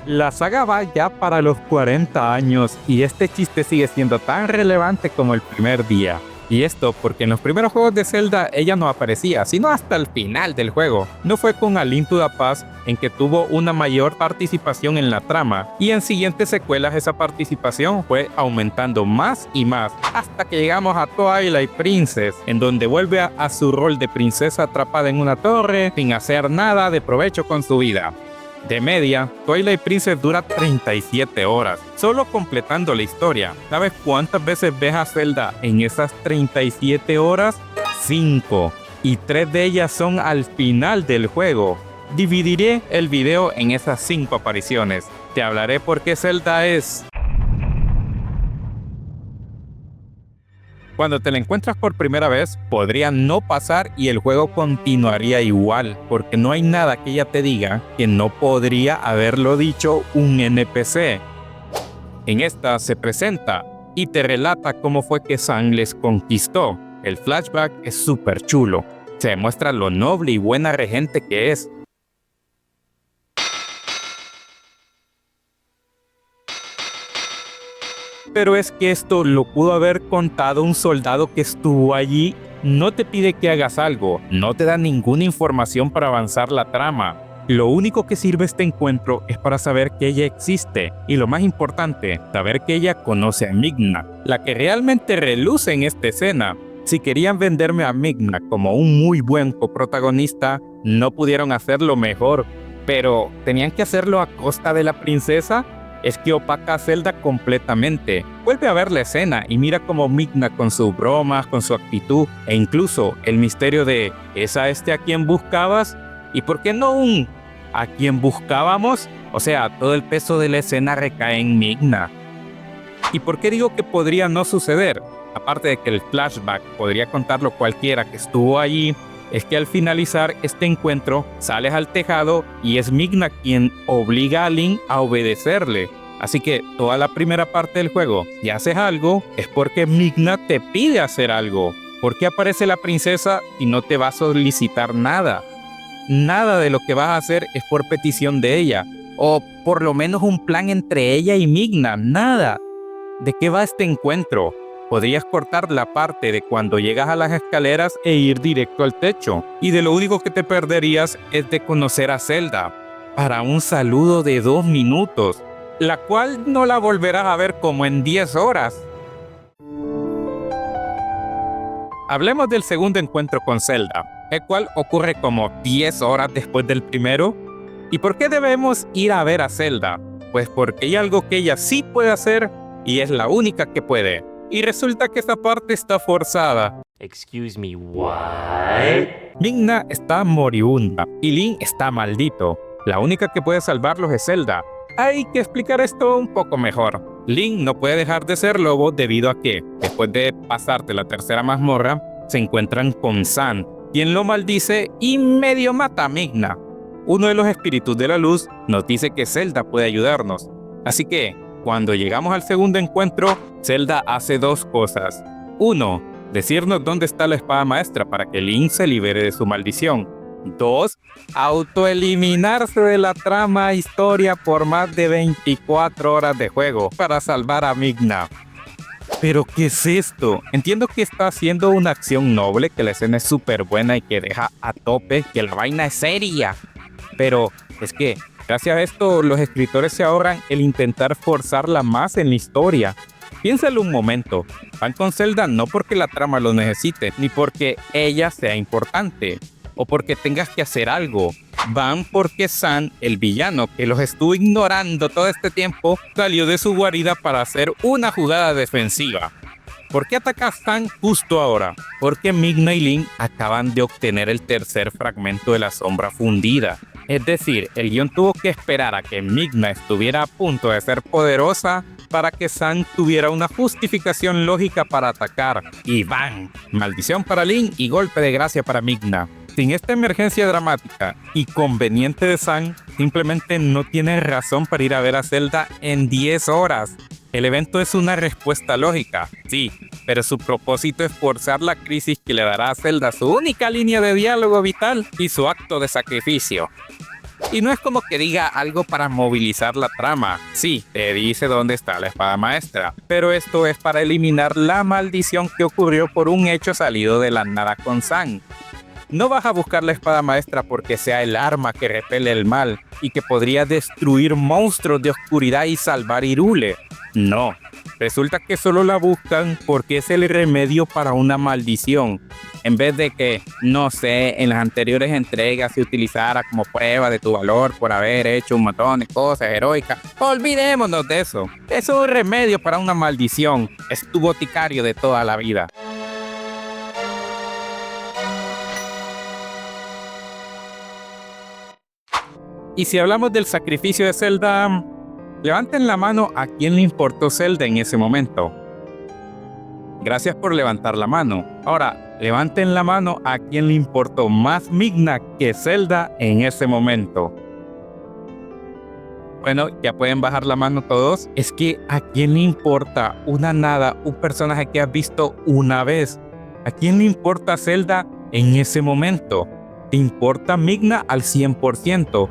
La saga va ya para los 40 años y este chiste sigue siendo tan relevante como el primer día. Y esto porque en los primeros juegos de Zelda ella no aparecía, sino hasta el final del juego. No fue con A Link to the Past en que tuvo una mayor participación en la trama, y en siguientes secuelas esa participación fue aumentando más y más, hasta que llegamos a Twilight Princess, en donde vuelve a su rol de princesa atrapada en una torre, sin hacer nada de provecho con su vida. De media, Twilight Princess dura 37 horas, solo completando la historia. ¿Sabes cuántas veces ves a Zelda en esas 37 horas? 5. Y 3 de ellas son al final del juego. Dividiré el video en esas 5 apariciones. Te hablaré por qué Zelda es... Cuando te la encuentras por primera vez, podría no pasar y el juego continuaría igual, porque no hay nada que ella te diga que no podría haberlo dicho un NPC. En esta se presenta y te relata cómo fue que San les conquistó. El flashback es súper chulo. Se demuestra lo noble y buena regente que es. Pero es que esto lo pudo haber contado un soldado que estuvo allí. No te pide que hagas algo, no te da ninguna información para avanzar la trama. Lo único que sirve este encuentro es para saber que ella existe, y lo más importante, saber que ella conoce a Midna, la que realmente reluce en esta escena. Si querían venderme a Midna como un muy buen coprotagonista, no pudieron hacerlo mejor, pero ¿tenían que hacerlo a costa de la princesa? Es que opaca a Zelda completamente. Vuelve a ver la escena y mira cómo Midna con sus bromas, con su actitud e incluso el misterio de ¿es a este a quien buscabas? ¿Y por qué no un a quien buscábamos? O sea, todo el peso de la escena recae en Midna. ¿Y por qué digo que podría no suceder? Aparte de que el flashback podría contarlo cualquiera que estuvo allí, es que al finalizar este encuentro sales al tejado y es Midna quien obliga a Link a obedecerle. Así que toda la primera parte del juego, si haces algo, es porque Midna te pide hacer algo. ¿Por qué aparece la princesa y no te va a solicitar nada? Nada de lo que vas a hacer es por petición de ella, o por lo menos un plan entre ella y Midna, nada. ¿De qué va este encuentro? Podrías cortar la parte de cuando llegas a las escaleras e ir directo al techo, y de lo único que te perderías es de conocer a Zelda, para un saludo de 2 minutos, la cual no la volverás a ver como en 10 horas. Hablemos del segundo encuentro con Zelda, el cual ocurre como 10 horas después del primero. ¿Y por qué debemos ir a ver a Zelda? Pues porque hay algo que ella sí puede hacer y es la única que puede. Y resulta que esta parte está forzada. Excuse me, what? Midna está moribunda y Link está maldito. La única que puede salvarlos es Zelda. Hay que explicar esto un poco mejor. Link no puede dejar de ser lobo debido a que, después de pasarte la tercera mazmorra, se encuentran con San, quien lo maldice y medio mata a Midna. Uno de los espíritus de la luz nos dice que Zelda puede ayudarnos. Así que, cuando llegamos al segundo encuentro, Zelda hace 2 cosas. 1. Decirnos dónde está la espada maestra para que Link se libere de su maldición. 2. Autoeliminarse de la trama historia por más de 24 horas de juego para salvar a Midna. ¿Pero qué es esto? Entiendo que está haciendo una acción noble, que la escena es súper buena y que deja a tope, que la vaina es seria. Pero es que gracias a esto, los escritores se ahorran el intentar forzarla más en la historia. Piénsalo un momento, van con Zelda no porque la trama lo necesite, ni porque ella sea importante, o porque tengas que hacer algo. Van porque San, el villano que los estuvo ignorando todo este tiempo, salió de su guarida para hacer una jugada defensiva. ¿Por qué ataca a San justo ahora? Porque Midna y Link acaban de obtener el tercer fragmento de la sombra fundida. Es decir, el guión tuvo que esperar a que Midna estuviera a punto de ser poderosa para que San tuviera una justificación lógica para atacar. Y ¡bam! Maldición para Link y golpe de gracia para Midna. Sin esta emergencia dramática y conveniente de San, simplemente no tiene razón para ir a ver a Zelda en 10 horas. El evento es una respuesta lógica, sí, pero su propósito es forzar la crisis que le dará a Zelda su única línea de diálogo vital y su acto de sacrificio. Y no es como que diga algo para movilizar la trama. Sí, te dice dónde está la espada maestra, pero esto es para eliminar la maldición que ocurrió por un hecho salido de la nada con Zan. No vas a buscar la espada maestra porque sea el arma que repele el mal y que podría destruir monstruos de oscuridad y salvar Hyrule. No, resulta que solo la buscan porque es el remedio para una maldición. En vez de que, no sé, en las anteriores entregas se utilizara como prueba de tu valor por haber hecho un montón de cosas heroicas. Olvidémonos de eso. Es un remedio para una maldición. Es tu boticario de toda la vida. Y si hablamos del sacrificio de Zelda, levanten la mano a quien le importó Zelda en ese momento. Gracias por levantar la mano. Ahora, levanten la mano a quien le importó más Midna que Zelda en ese momento. Bueno, ya pueden bajar la mano todos. Es que ¿a quién le importa una nada un personaje que has visto una vez? ¿A quién le importa Zelda en ese momento? ¿Te importa Midna al 100%?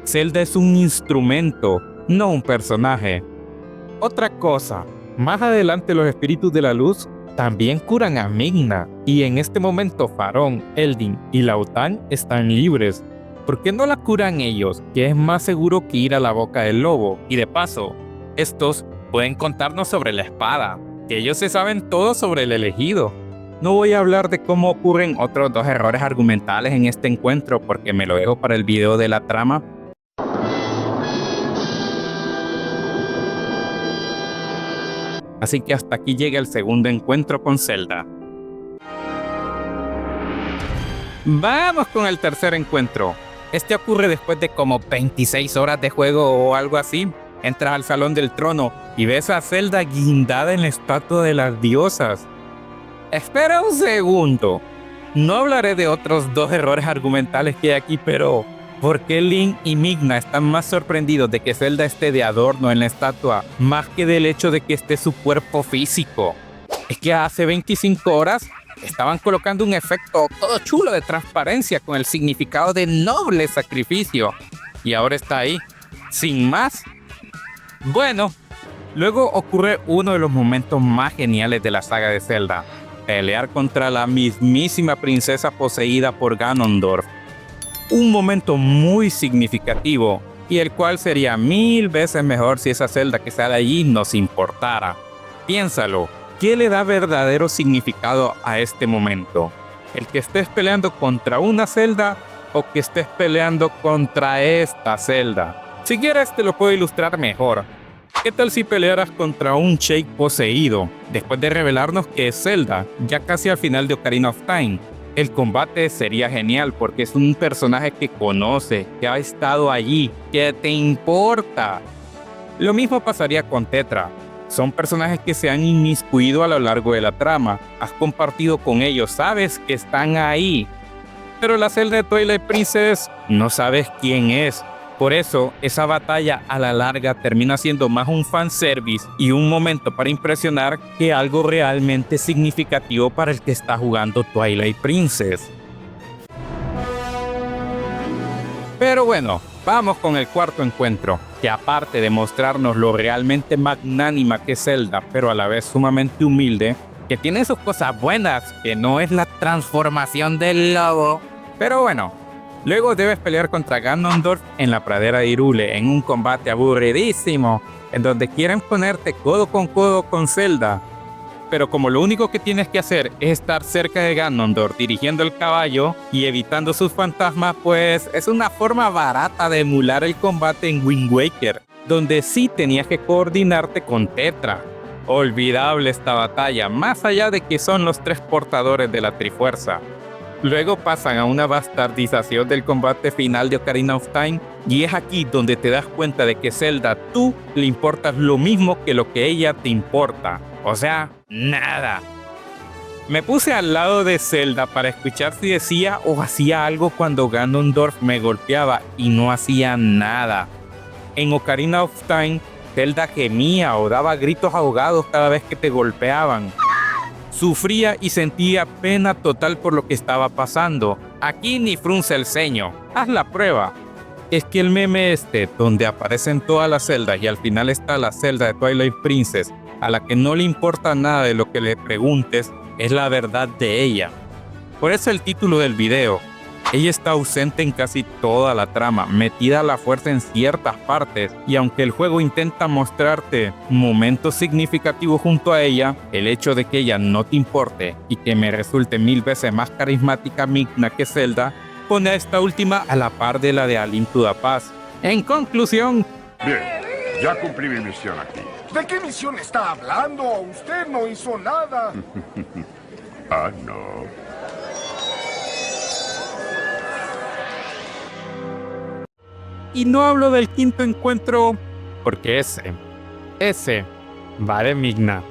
Zelda es un instrumento, no un personaje. Otra cosa, más adelante los espíritus de la luz también curan a Midna, y en este momento Farón, Eldin y Laután están libres. ¿Por qué no la curan ellos, que es más seguro que ir a la boca del lobo? Y de paso, estos pueden contarnos sobre la espada, que ellos se saben todo sobre el elegido. No voy a hablar de cómo ocurren otros dos errores argumentales en este encuentro porque me lo dejo para el video de la trama. Así que hasta aquí llega el segundo encuentro con Zelda. Vamos con el tercer encuentro. Este ocurre después de como 26 horas de juego o algo así. Entras al Salón del Trono y ves a Zelda guindada en la estatua de las diosas. Espera un segundo. No hablaré de otros dos errores argumentales que hay aquí, pero ¿por qué Link y Midna están más sorprendidos de que Zelda esté de adorno en la estatua más que del hecho de que esté su cuerpo físico? Es que hace 25 horas estaban colocando un efecto todo chulo de transparencia con el significado de noble sacrificio. Y ahora está ahí, sin más. Bueno, luego ocurre uno de los momentos más geniales de la saga de Zelda. Pelear contra la mismísima princesa poseída por Ganondorf. Un momento muy significativo y el cual sería 1000 veces mejor si esa Zelda que sale allí nos importara. Piénsalo, ¿qué le da verdadero significado a este momento? ¿El que estés peleando contra una Zelda o que estés peleando contra esta Zelda? Si quieres te lo puedo ilustrar mejor. ¿Qué tal si pelearas contra un Sheik poseído después de revelarnos que es Zelda, ya casi al final de Ocarina of Time? El combate sería genial porque es un personaje que conoce, que ha estado allí, que te importa. Lo mismo pasaría con Tetra. Son personajes que se han inmiscuido a lo largo de la trama. Has compartido con ellos, sabes que están ahí. Pero la Zelda de Twilight Princess no sabes quién es. Por eso, esa batalla a la larga termina siendo más un fanservice y un momento para impresionar que algo realmente significativo para el que está jugando Twilight Princess. Pero bueno, vamos con el cuarto encuentro, que aparte de mostrarnos lo realmente magnánima que es Zelda, pero a la vez sumamente humilde, que tiene sus cosas buenas, que no es la transformación del lobo. Pero bueno, luego debes pelear contra Ganondorf en la pradera de Hyrule en un combate aburridísimo, en donde quieren ponerte codo con Zelda. Pero como lo único que tienes que hacer es estar cerca de Ganondorf dirigiendo el caballo y evitando sus fantasmas, pues es una forma barata de emular el combate en Wind Waker, donde sí tenías que coordinarte con Tetra. Olvidable esta batalla, más allá de que son los tres portadores de la Trifuerza. Luego pasan a una bastardización del combate final de Ocarina of Time y es aquí donde te das cuenta de que Zelda tú le importas lo mismo que lo que ella te importa. O sea, nada. Me puse al lado de Zelda para escuchar si decía o hacía algo cuando Ganondorf me golpeaba y no hacía nada. En Ocarina of Time, Zelda gemía o daba gritos ahogados cada vez que te golpeaban. Sufría y sentía pena total por lo que estaba pasando. Aquí ni frunce el ceño. Haz la prueba. es que el meme este, donde aparecen todas las Zeldas y al final está la Zelda de Twilight Princess, a la que no le importa nada de lo que le preguntes, es la verdad de ella. Por eso el título del video. Ella está ausente en casi toda la trama, metida a la fuerza en ciertas partes, y aunque el juego intenta mostrarte momentos significativos junto a ella, el hecho de que ella no te importe y que me resulte 1000 veces más carismática Midna que Zelda, pone a esta última a la par de la de A Link to the Past. En conclusión, Bien, ya cumplí mi misión aquí. ¿De qué misión está hablando? Usted no hizo nada. Ah, no. y no hablo del quinto encuentro porque ese va de Midna.